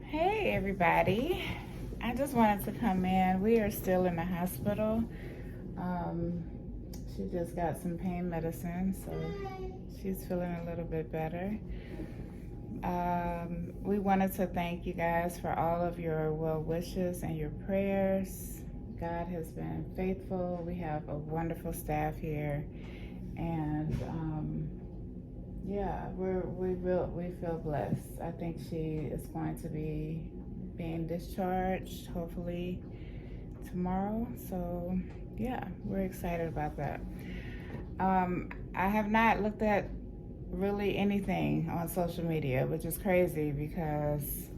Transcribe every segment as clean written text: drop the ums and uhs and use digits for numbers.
Hey everybody. I just wanted to come in. We are still in the hospital. Um, she just got some pain medicine, so she's feeling a little bit better. We wanted to thank you guys for all of your well wishes and your prayers. God has been faithful. We have a wonderful staff here, and yeah, we feel blessed. I think she is going to be being discharged hopefully tomorrow. So yeah, we're excited about that. I have not looked at really anything on social media, which is crazy because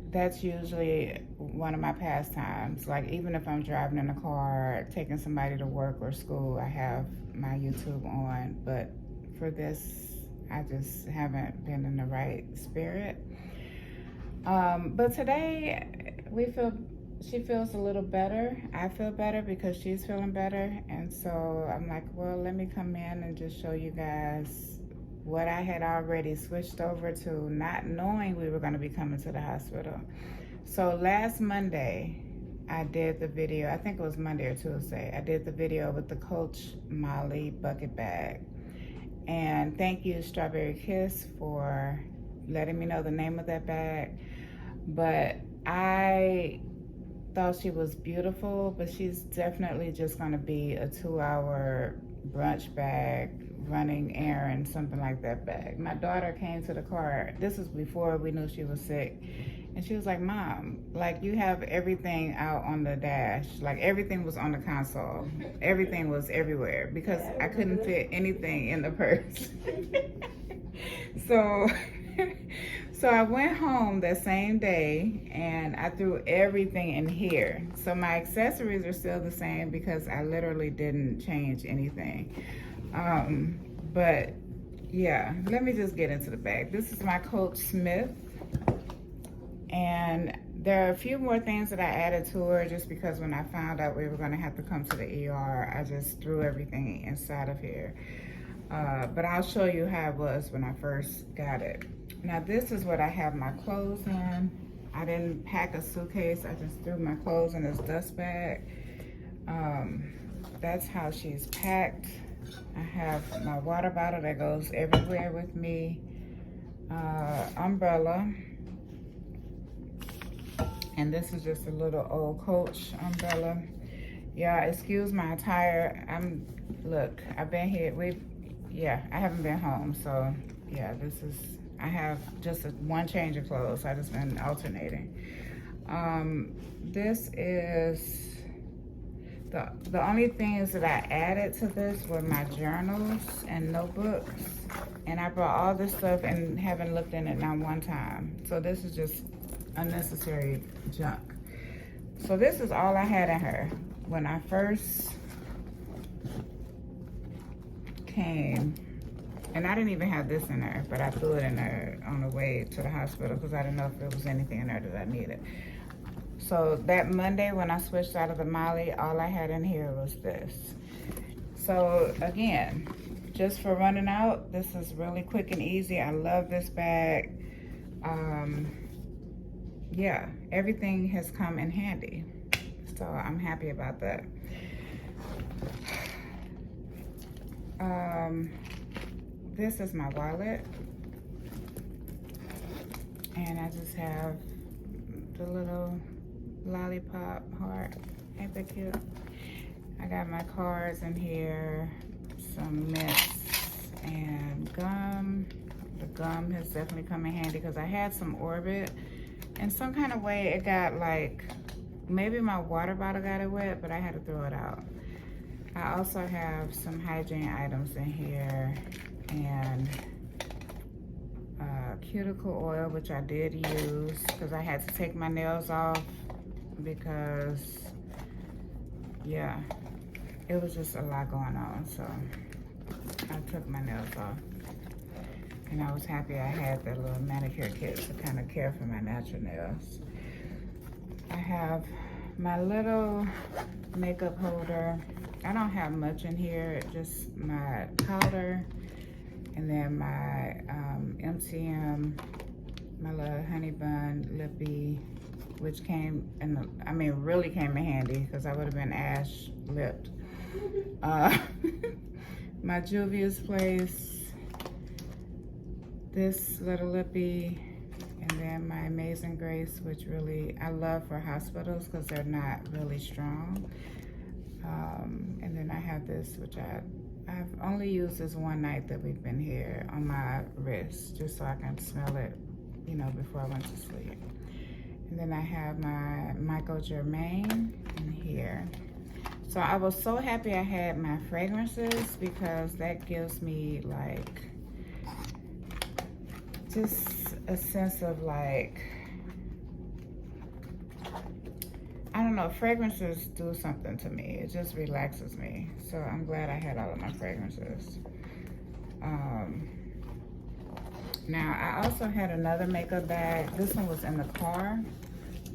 that's usually one of my pastimes. Like even if I'm driving in the car, taking somebody to work or school, I have my YouTube on. But for this, I just haven't been in the right spirit. But today she feels a little better. I feel better because she's feeling better. And so I'm like, well, let me come in and just show you guys what I had already switched over to, not knowing we were going to be coming to the hospital. So last Monday, I did the video. I think it was Monday or Tuesday. I did the video with the Coach Molly bucket bag. And thank you, Strawberry Kiss, for letting me know the name of that bag. But I thought she was beautiful, but she's definitely just going to be a 2-hour brunch bag, running errands, something like that bag. My daughter came to the car. This was before we knew she was sick. And she was like, Mom, like you have everything out on the dash. Like everything was on the console. Everything was everywhere because I couldn't fit anything in the purse. So so I went home that same day and I threw everything in here. So my accessories are still the same because I literally didn't change anything. But yeah, let me just get into the bag. This is my Coach Smith. And there are a few more things that I added to her just because when I found out we were going to have to come to the ER, I just threw everything inside of here. But I'll show you how it was when I first got it. Now this is what I have my clothes in. I didn't pack a suitcase. I just threw my clothes in this dust bag. That's how she's packed. I have my water bottle that goes everywhere with me. Umbrella. And this is just a little old Coach umbrella. Yeah, excuse my attire. Look, I've been here. I haven't been home. So yeah, I have just one change of clothes. I've just been alternating. This is, the only things that I added to this were my journals and notebooks. And I brought all this stuff and haven't looked in it not one time. So this is just unnecessary junk. So this is all I had in her. When I first came, and I didn't even have this in there, but I threw it in there on the way to the hospital because I didn't know if there was anything in there that I needed. So that Monday when I switched out of the Molly, all I had in here was this. So again, just for running out, this is really quick and easy. I love this bag. Yeah, everything has come in handy. So I'm happy about that. This is my wallet. And I just have the little lollipop heart. Ain't that cute? I got my cards in here, some mints and gum. The gum has definitely come in handy because I had some Orbit. In some kind of way, it got like, maybe my water bottle got it wet, but I had to throw it out. I also have some hygiene items in here and cuticle oil, which I did use because I had to take my nails off because, yeah, it was just a lot going on. So I took my nails off. And I was happy I had that little manicure kit to kind of care for my natural nails. I have my little makeup holder. I don't have much in here, just my powder and then my MCM my little honey bun lippy, which came in, really came in handy because I would have been ash lipped. My Juvia's Place, this little lippy, and then my Amazing Grace, which really I love for hospitals because they're not really strong. And then I have this, which I've only used this one night that we've been here, on my wrist, just so I can smell it, you know, before I went to sleep. And then I have my Michael Germain in here. So I was so happy I had my fragrances because that gives me like just a sense of like, I don't know, fragrances do something to me. It just relaxes me. So I'm glad I had all of my fragrances. Now I also had another makeup bag. This one was in the car.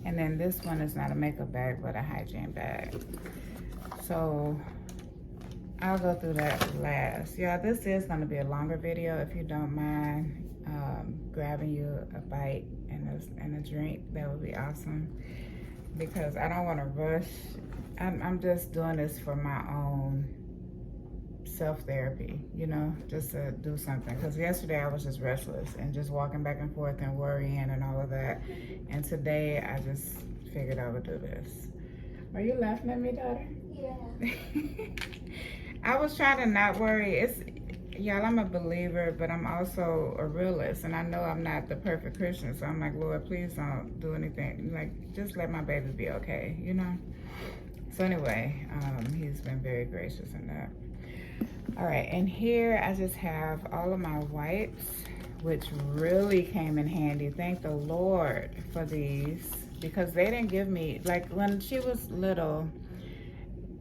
And then this one is not a makeup bag, but a hygiene bag. So I'll go through that last. Yeah, this is gonna be a longer video. If you don't mind grabbing you a bite and a drink, that would be awesome. Because I don't wanna rush. I'm just doing this for my own self-therapy, you know, just to do something. Because yesterday I was just restless and just walking back and forth and worrying and all of that. And today I just figured I would do this. Are you laughing at me, daughter? Yeah. I was trying to not worry. Y'all, I'm a believer, but I'm also a realist. And I know I'm not the perfect Christian. So I'm like, Lord, please don't do anything. Like, just let my baby be okay, you know? So anyway, he's been very gracious in that. All right, and here I just have all of my wipes, which really came in handy. Thank the Lord for these, because they didn't give me, like when she was little,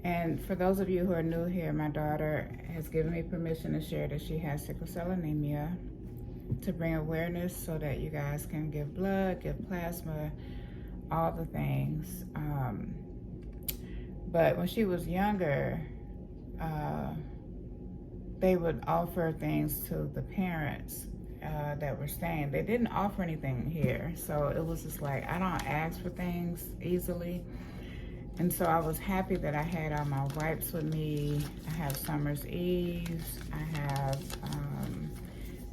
and for those of you who are new here, my daughter has given me permission to share that she has sickle cell anemia, to bring awareness so that you guys can give blood, give plasma, all the things. But when she was younger, they would offer things to the parents that were staying. They didn't offer anything here. So it was just like, I don't ask for things easily. And so I was happy that I had all my wipes with me. I have Summer's Eves. I have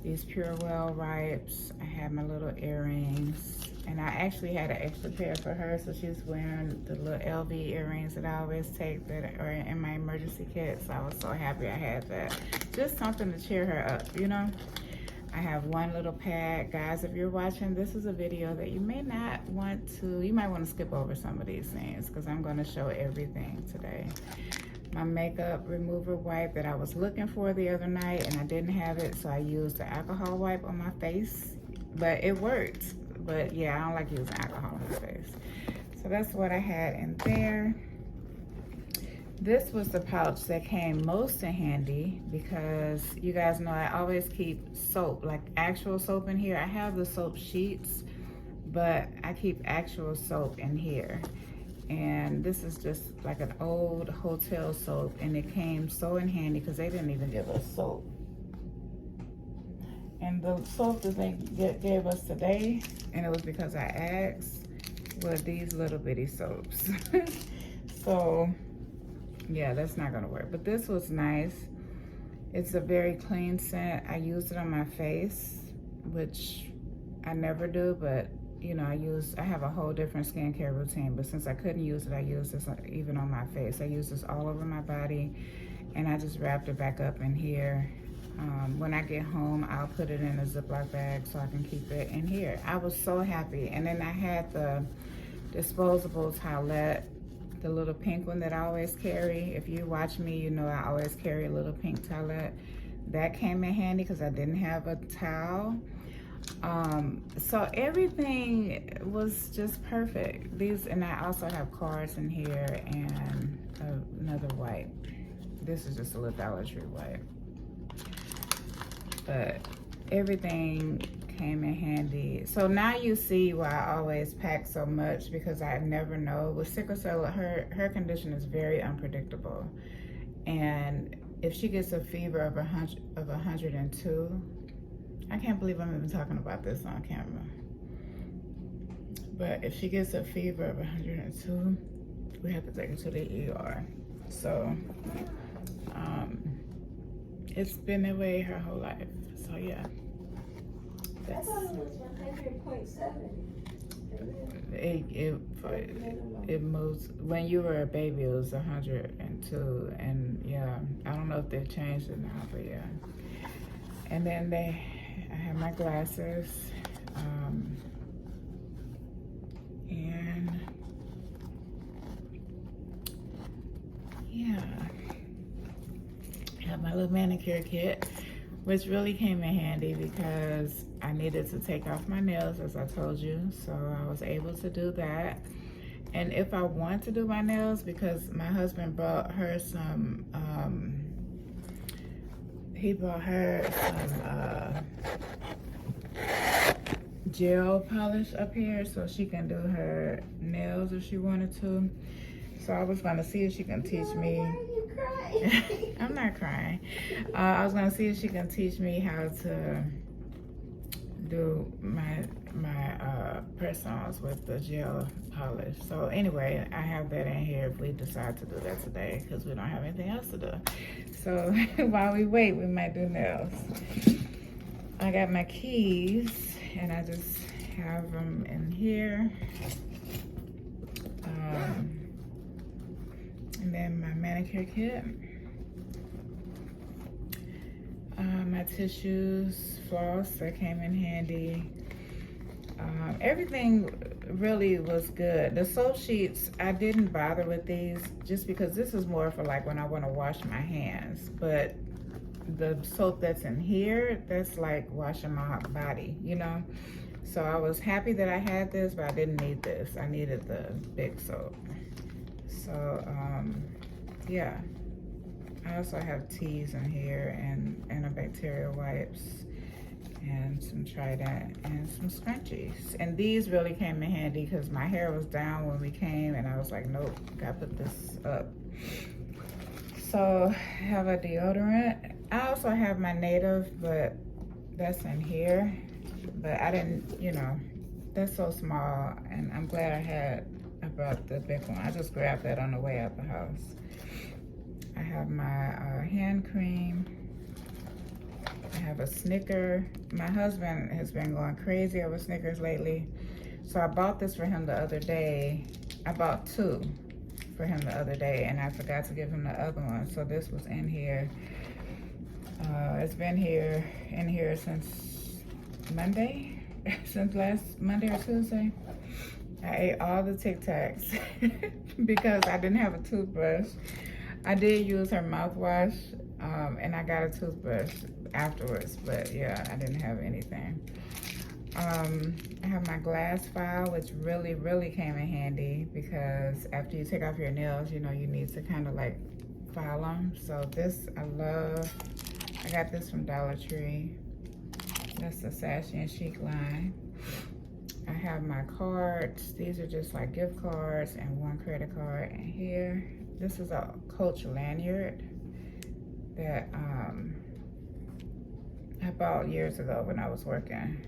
these Purewell wipes. I have my little earrings. And I actually had an extra pair for her, so she's wearing the little LV earrings that I always take that are in my emergency kit. So I was so happy I had that. Just something to cheer her up, you know? I have one little pad. Guys, if you're watching, this is a video that you may not want to, you might want to skip over some of these things because I'm going to show everything today. My makeup remover wipe that I was looking for the other night and I didn't have it, so I used the alcohol wipe on my face, but it worked. But yeah, I don't like using alcohol on my face. So that's what I had in there. This was the pouch that came most in handy because you guys know I always keep soap, like actual soap in here. I have the soap sheets, but I keep actual soap in here. And this is just like an old hotel soap, and it came so in handy because they didn't even give us soap. And the soap that they gave us today, and it was because I asked, were these little bitty soaps. So yeah, that's not gonna work. But this was nice. It's a very clean scent. I used it on my face, which I never do, but you know, I have a whole different skincare routine, but since I couldn't use it, I used this even on my face. I used this all over my body, and I just wrapped it back up in here. When I get home, I'll put it in a Ziploc bag so I can keep it in here. I was so happy. And then I had the disposable towelette, the little pink one that I always carry. If you watch me, you know I always carry a little pink towelette. That came in handy because I didn't have a towel. So everything was just perfect. And I also have cards in here and another wipe. This is just a little Dollar Tree wipe. But everything came in handy. So now you see why I always pack so much, because I never know. With sickle cell, her condition is very unpredictable. And if she gets a fever of 102, I can't believe I'm even talking about this on camera. But if she gets a fever of 102, we have to take her to the ER. So it's been that way her whole life. So yeah. I thought it was 100.7. It moves. When you were a baby, it was 102, and yeah, I don't know if they've changed it now, but yeah. And then I have my glasses, and yeah, I have my little manicure kit, which really came in handy because I needed to take off my nails, as I told you, so I was able to do that. And if I want to do my nails, because my husband brought her some, he brought her some gel polish up here so she can do her nails if she wanted to. So I was gonna see if she can teach me. Why are you crying? I'm not crying. I was gonna see if she can teach me how to do my press-ons with the gel polish. So anyway, I have that in here if we decide to do that today, because we don't have anything else to do. So while we wait, we might do nails. I got my keys, and I just have them in here. And then my manicure kit. My tissues, floss that came in handy. Everything really was good. The soap sheets, I didn't bother with these just because this is more for like when I want to wash my hands. But the soap that's in here, that's like washing my body, you know? So I was happy that I had this, but I didn't need this. I needed the big soap. So, yeah. I also have teas in here and antibacterial wipes and some Trident and some scrunchies. And these really came in handy because my hair was down when we came and I was like, nope, gotta put this up. So I have a deodorant. I also have my Native, but that's in here. But I didn't, you know, that's so small, and I'm glad I brought the big one. I just grabbed that on the way out the house. I have my hand cream. I have a Snicker. My husband has been going crazy over Snickers lately. So I bought this for him the other day. I bought 2 for him the other day, and I forgot to give him the other one. So this was in here. It's been in here since Monday, since last Monday or Tuesday. I ate all the Tic Tacs because I didn't have a toothbrush. I did use her mouthwash, and I got a toothbrush afterwards, but yeah, I didn't have anything. I have my glass file, which really, really came in handy because after you take off your nails, you know, you need to kind of like file them. So this, I love. I got this from Dollar Tree. That's the Sassy and Chic line. I have my cards. These are just like gift cards and 1 credit card. And here, this is a Coach lanyard that I bought years ago when I was working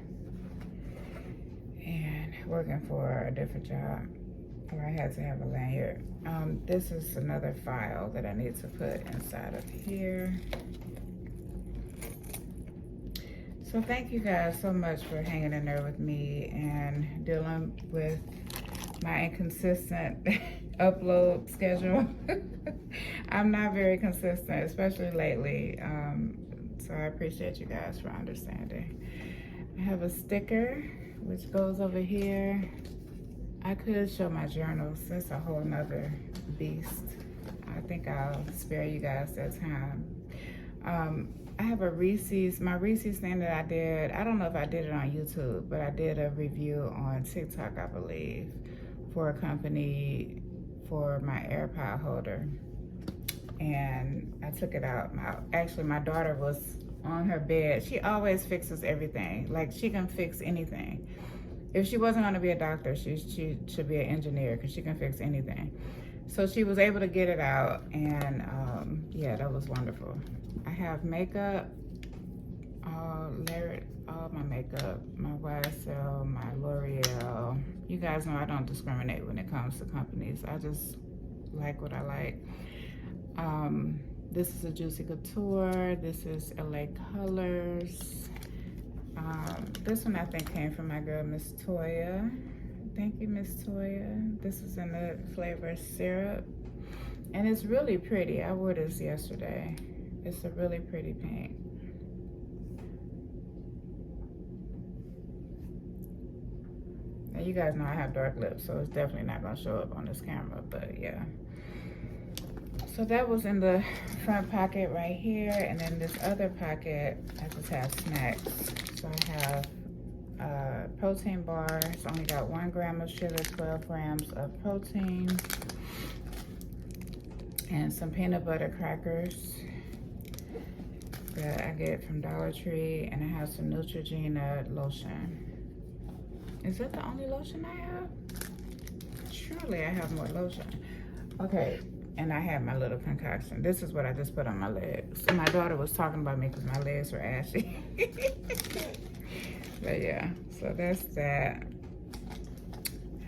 for a different job where I had to have a lanyard. This is another file that I need to put inside of here. So thank you guys so much for hanging in there with me and dealing with my inconsistent upload schedule. I'm not very consistent, especially lately. So I appreciate you guys for understanding. I have a sticker which goes over here. I could show my journals. That's a whole nother beast. I think I'll spare you guys that time. I have a Reese's, my Reese's thing that I did. I don't know if I did it on YouTube, but I did a review on TikTok, I believe, for a company for my AirPod holder. And I took it out. Actually, my daughter was on her bed. She always fixes everything. Like, she can fix anything. If she wasn't going to be a doctor, she should be an engineer because she can fix anything. So she was able to get it out, and yeah, that was wonderful. I have makeup, all my makeup, my YSL, my L'Oreal, You guys know I don't discriminate when it comes to companies. I just like what I like. This is a Juicy Couture. This is LA Colors. This one I think came from my girl, Miss Toya. Thank you, Miss Toya. This is in the flavor syrup. And it's really pretty. I wore this yesterday. It's a really pretty pink. Now you guys know I have dark lips, so it's definitely not gonna show up on this camera, but yeah. So that was in the front pocket right here, and then this other pocket, I just have snacks. So I have protein bar. It's only got 1 gram of sugar, 12 grams of protein, and some peanut butter crackers that I get from Dollar Tree, and I have some Neutrogena lotion. Is that the only lotion I have? Surely I have more lotion. Okay, and I have my little concoction. This is what I just put on my legs. So my daughter was talking about me because my legs were ashy. But yeah, so that's that.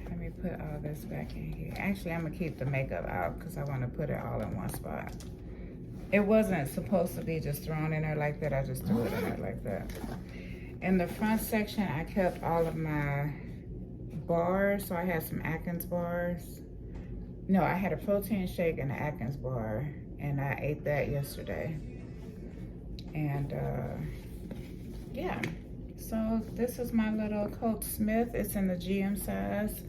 Let me put all this back in here. Actually, I'm gonna keep the makeup out because I want to put it all in one spot. It wasn't supposed to be just thrown in there like that. I just threw it in there like that. In the front section, I kept all of my bars. So I had some Atkins bars. No, I had a protein shake and an Atkins bar, and I ate that yesterday. And yeah, so this is my little Coach Smith. It's in the GM size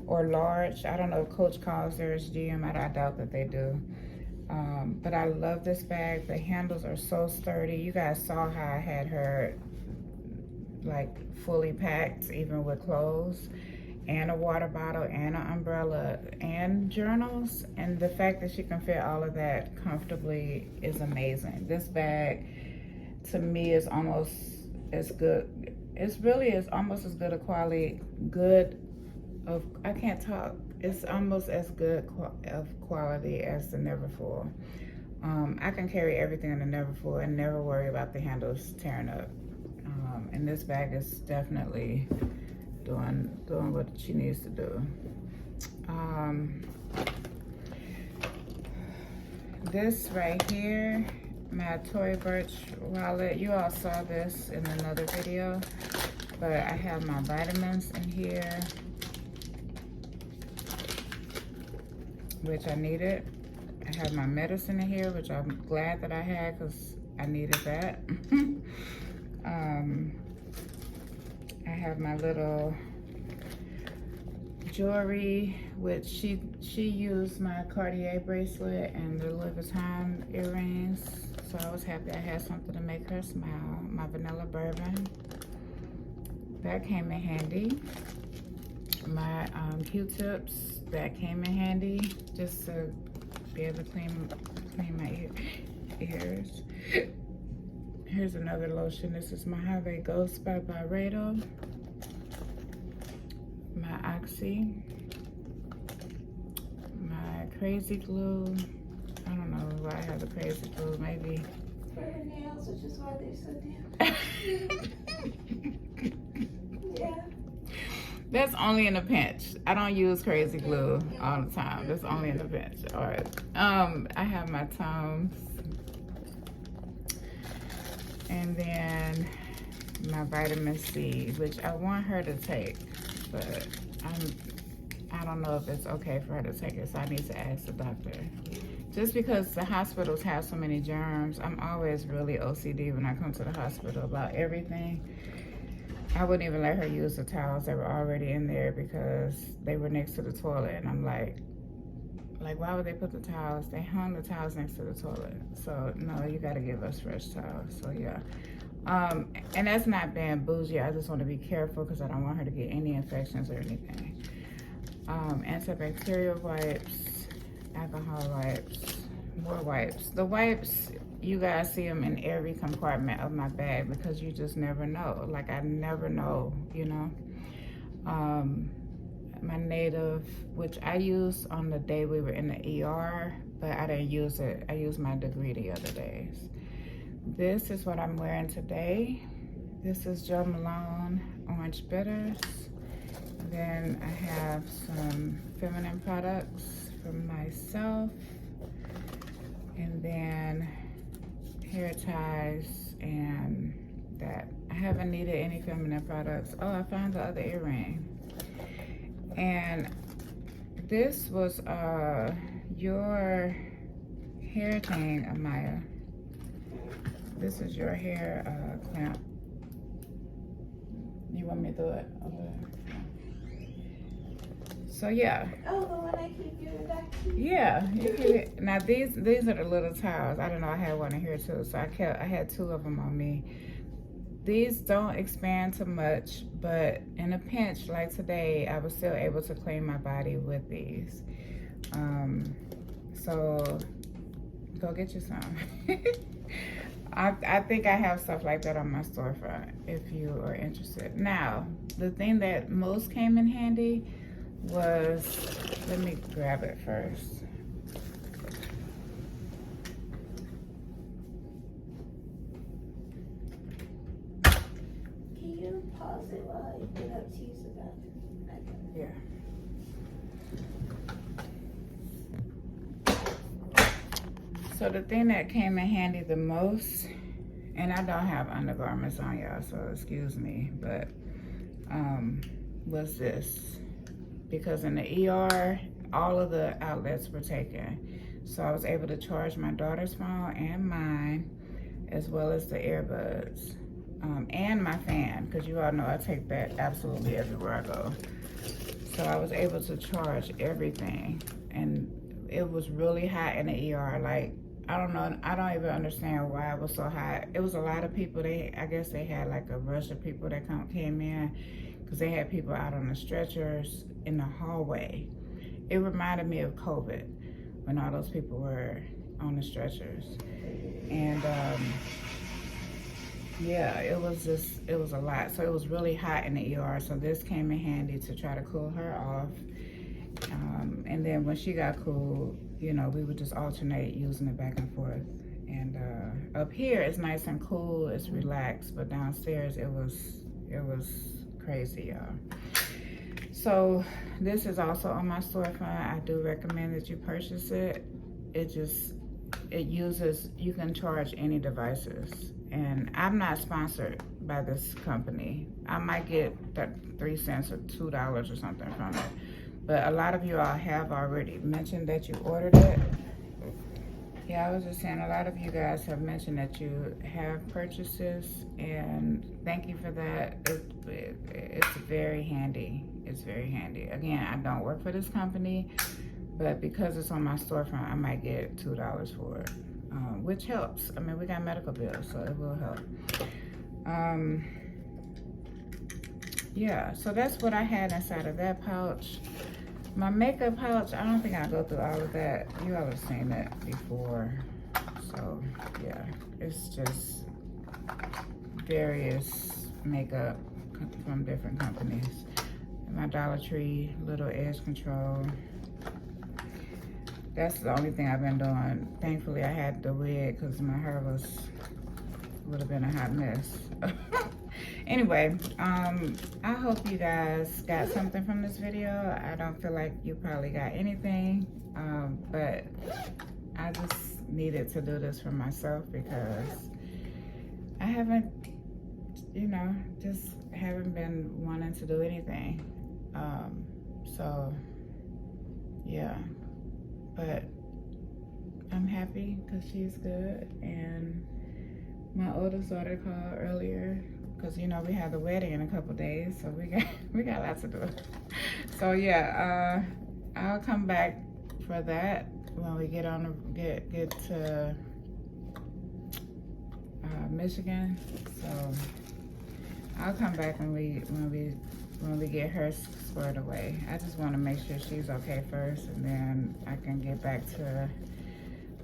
or large. I don't know if Coach calls theirs GM. I doubt that they do. But I love this bag. The handles are so sturdy. You guys saw how I had her like fully packed, even with clothes, and a water bottle, and an umbrella, and journals. And the fact that she can fit all of that comfortably is amazing. This bag, to me, is almost as good. It's really is almost as good a quality, I can't talk. It's almost as good of quality as the Neverfull. I can carry everything in the Neverfull and never worry about the handles tearing up. And this bag is definitely doing what she needs to do. This right here, my Tory Burch wallet. You all saw this in another video, but I have my vitamins in here, which I needed. I have my medicine in here, which I'm glad that I had because I needed that. I have my little jewelry, which she used my Cartier bracelet and the Louis Vuitton earrings, so I was happy I had something to make her smile. My vanilla bourbon, that came in handy. My Q-tips, that came in handy just to be able to clean my ears. Here's another lotion. This is my Mojave Ghost by Byredo. My Oxy. My Crazy Glue. I don't know why I have the Crazy Glue. Maybe For her nails, which is why they're so damn. Yeah. That's only in a pinch. I don't use Crazy Glue all the time. That's only in a pinch. All right. I have my Tums. And then my vitamin C, which I want her to take, but I don't know if it's okay for her to take it, so I need to ask the doctor. Just because the hospitals have so many germs, I'm always really OCD when I come to the hospital about everything. I wouldn't even let her use the towels that were already in there because they were next to the toilet, and I'm like, why would they put the towels? They hung the towels next to the toilet. So no, you gotta give us fresh towels. So yeah. And that's not being bougie. I just want to be careful because I don't want her to get any infections or anything. Antibacterial wipes, alcohol wipes, more wipes. The wipes, you guys see them in every compartment of my bag because you just never know. Like, I never know, you know. My Native, which I used on the day we were in the ER, but I didn't use it. I used my Degree the other days. This is what I'm wearing today. This is Joe Malone Orange Bitters. Then I have some feminine products for myself. And then hair ties and that. I haven't needed any feminine products. Oh, I found the other earring. And this was your hair thing, Amaya. This is your hair clamp. You want me to do it? Okay. So yeah. Oh, the one I keep giving back to you? Yeah. Now these are the little towels. I don't know. I had one in here too, so I had 2 of them on me. These don't expand too much, but in a pinch like today, I was still able to clean my body with these. So go get you some. I think I have stuff like that on my storefront if you are interested. Now, the thing that most came in handy was, let me grab it first. Can you pause it while I get up to use the bathroom? Yeah. So the thing that came in handy the most, and I don't have undergarments on y'all, so excuse me, but was this. Because in the ER, all of the outlets were taken. So I was able to charge my daughter's phone and mine, as well as the earbuds, and my fan, because you all know I take that absolutely everywhere I go. So I was able to charge everything, and it was really hot in the ER. Like, I don't know, I don't even understand why it was so hot. It was a lot of people. I guess they had like a rush of people that came in, because they had people out on the stretchers in the hallway. It reminded me of COVID when all those people were on the stretchers. And yeah, it was a lot. So it was really hot in the ER. So this came in handy to try to cool her off. And then when she got cool, you know, we would just alternate using it back and forth. And up here it's nice and cool, it's relaxed, but downstairs it was crazy, y'all. So this is also on my storefront. I do recommend that you purchase it. It uses, you can charge any devices. And I'm not sponsored by this company. I might get that 3 cents or $2 or something from it. But a lot of you all have already mentioned that you ordered it. Yeah, I was just saying, a lot of you guys have mentioned that you have purchases, and thank you for that. It's very handy. It's very handy. Again, I don't work for this company, but because it's on my storefront, I might get $2 for it, which helps. I mean, we got medical bills, so it will help. Yeah, so that's what I had inside of that pouch. My makeup pouch, I don't think I'll go through all of that. You all have seen it before. So, yeah, it's just various makeup from different companies. My Dollar Tree little edge control. That's the only thing I've been doing. Thankfully, I had the wig because my hair would have been a hot mess. Anyway, I hope you guys got something from this video. I don't feel like you probably got anything, but I just needed to do this for myself because I haven't, you know, just haven't been wanting to do anything. So, yeah, but I'm happy because she's good. And my oldest daughter called earlier, because you know we have the wedding in a couple days, so we got lots to do. So yeah, I'll come back for that when we get to Michigan. So I'll come back when we get her squared away. I just want to make sure she's okay first, and then I can get back to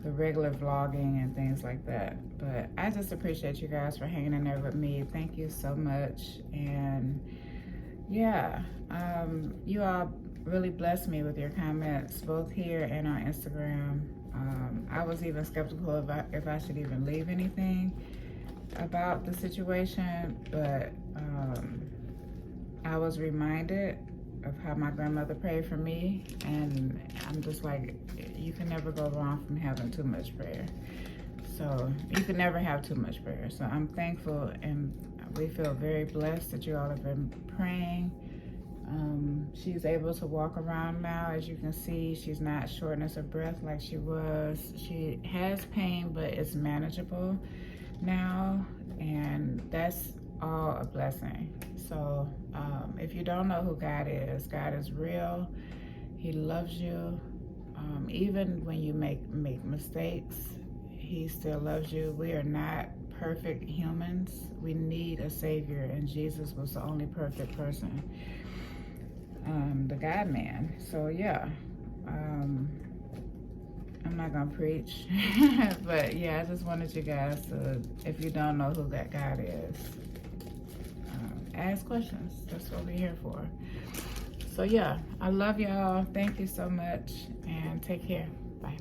the regular vlogging and things like that. But I just appreciate you guys for hanging in there with me. Thank you so much. And yeah, you all really blessed me with your comments, both here and on Instagram. I was even skeptical if I should even leave anything about the situation, but I was reminded of how my grandmother prayed for me, and I'm just like, you can never go wrong from having too much prayer. So you can never have too much prayer. So I'm thankful, and we feel very blessed that you all have been praying. She's able to walk around now. As you can see, she's not shortness of breath like she was. She has pain, but it's manageable now, and that's all a blessing. So if you don't know who God is real. He loves you. Even when you make mistakes, he still loves you. We are not perfect humans. We need a savior, and Jesus was the only perfect person, the God man. So yeah, I'm not gonna preach, but yeah, I just wanted you guys to, if you don't know who that God is, ask questions. That's what we're here for. So yeah, I love y'all. Thank you so much, and take care. Bye.